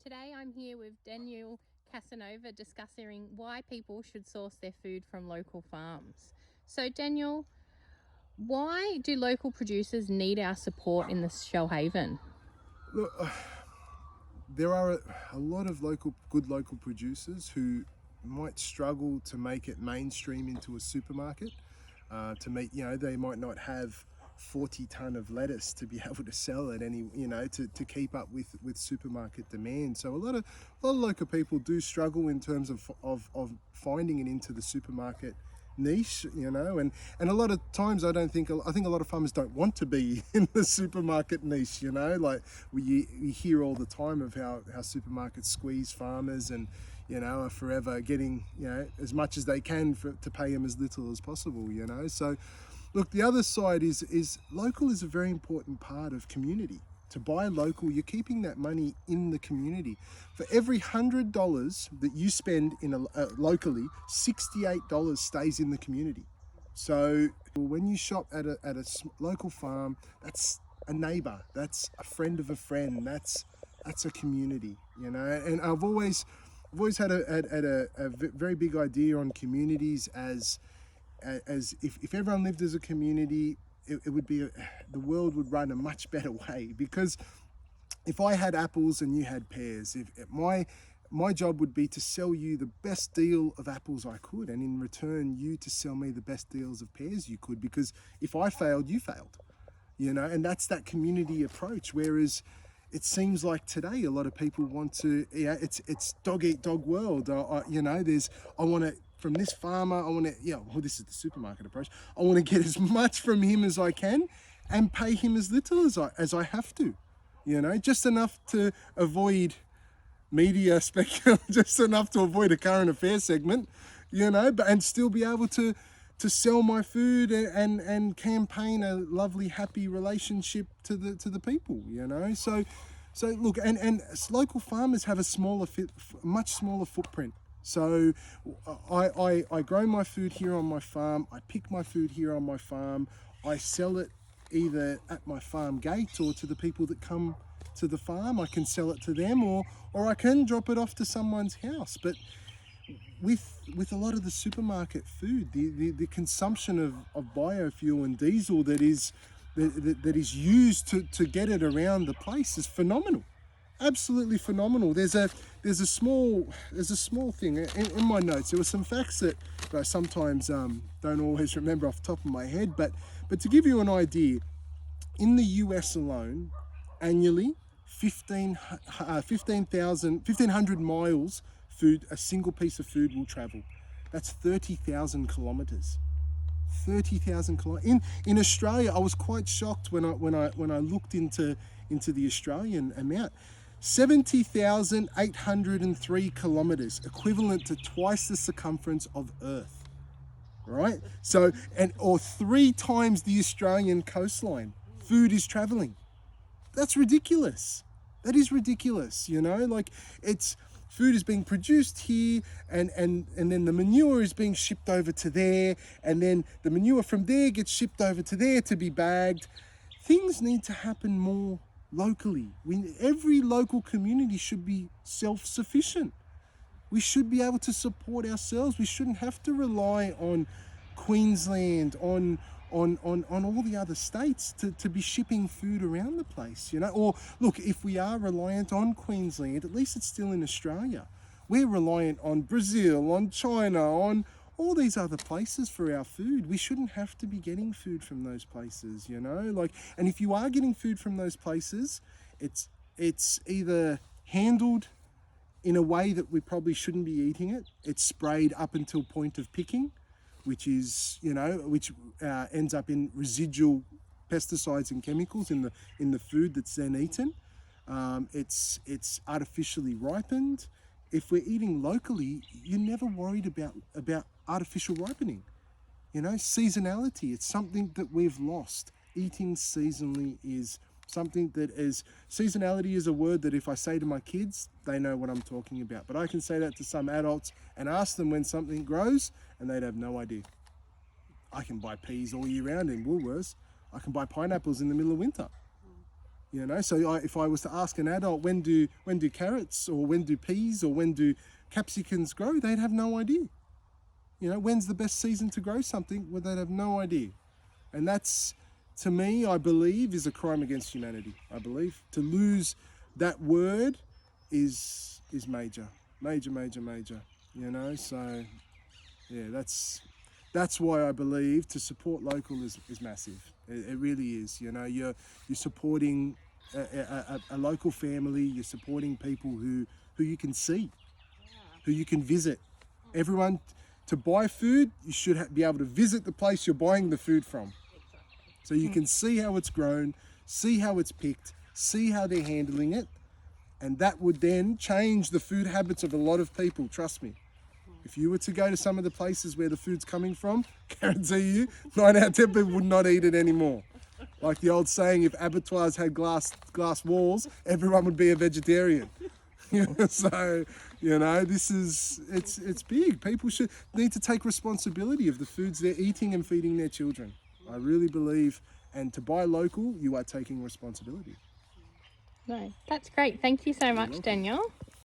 Today I'm here with Daniel Casanova discussing why people should source their food from local farms. So Daniel, why do local producers need our support in the Shellhaven? Look, there are a lot of good local producers who might struggle to make it mainstream into a supermarket. To meet, they might not have 40 ton of lettuce to be able to sell at any, to keep up with supermarket demand. So a lot of local people do struggle in terms of finding it into the supermarket niche, and a lot of times I think a lot of farmers don't want to be in the supermarket niche, like we hear all the time of how supermarkets squeeze farmers and are forever getting as much as they can to pay them as little as possible, so look, the other side is local is a very important part of community. To buy local, you're keeping that money in the community. For every $100 that you spend locally, $68 stays in the community. So when you shop at a local farm, that's a neighbor, that's a friend of a friend, that's a community, And I've always had a very big idea on communities as if everyone lived as a community, it would be the world would run a much better way. Because if I had apples and you had pears, if my job would be to sell you the best deal of apples I could, and in return you to sell me the best deals of pears you could, because if I failed, you failed, and that's that community approach. Whereas it seems like today a lot of people want to, it's dog eat dog world. I want to, from this farmer, I want to, this is the supermarket approach. I want to get as much from him as I can and pay him as little as I have to, just enough to avoid media speculation, just enough to avoid a current affairs segment, and still be able to sell my food and campaign a lovely, happy relationship to the people, So look, and local farmers have a much smaller footprint. So I grow my food here on my farm. I pick my food here on my farm. I sell it either at my farm gate or to the people that come to the farm. I can sell it to them, or I can drop it off to someone's house. But with a lot of the supermarket food, the consumption of biofuel and diesel that is used to get it around the place is phenomenal. Absolutely phenomenal. There's a small thing in my notes. There were some facts that I sometimes don't always remember off the top of my head, but to give you an idea, in the US alone, annually, 1,500 miles a single piece of food will travel. That's 30,000 kilometers. 30,000 kilometers. In Australia, I was quite shocked when I looked into the Australian amount. 70,803 kilometers, equivalent to twice the circumference of Earth. Right? So, or 3 times the Australian coastline. Food is traveling. That's ridiculous. That is ridiculous, like food is being produced here, and then the manure is being shipped over to there, and then the manure from there gets shipped over to there to be bagged. Things need to happen more locally. Every local community should be self-sufficient. We should be able to support ourselves. We shouldn't have to rely on Queensland, on all the other states to be shipping food around the place, Or look, if we are reliant on Queensland, at least it's still in Australia. We're reliant on Brazil, on China, on all these other places for our food. We shouldn't have to be getting food from those places, and if you are getting food from those places, it's either handled in a way that we probably shouldn't be eating it. It's sprayed up until point of picking, which is, which ends up in residual pesticides and chemicals in the food that's then eaten. It's artificially ripened. If we're eating locally, you're never worried about artificial ripening. Seasonality, it's something that we've lost. Eating seasonally is something seasonality is a word that if I say to my kids, they know what I'm talking about. But I can say that to some adults and ask them when something grows, and they'd have no idea. I can buy peas all year round in Woolworths. I can buy pineapples in the middle of winter. You know, so if I was to ask an adult when do carrots or when do peas or when do capsicums grow, they'd have no idea. You know, when's the best season to grow something? Well, they'd have no idea. And that's, to me, I believe, is a crime against humanity. I believe to lose that word is major. You know, so yeah, that's why I believe to support local is massive. It really is. You know, you're supporting a local family. You're supporting people who you can see, who you can visit. Everyone, to buy food, you should be able to visit the place you're buying the food from, so you can see how it's grown, see how it's picked, see how they're handling it, and that would then change the food habits of a lot of people. Trust me. If you were to go to some of the places where the food's coming from, guarantee you, 9 out of 10 people would not eat it anymore. Like the old saying, if abattoirs had glass walls, everyone would be a vegetarian. So, you know, it's big. People need to take responsibility of the foods they're eating and feeding their children. I really believe, and to buy local, you are taking responsibility. No, that's great. Thank you so much, Daniel.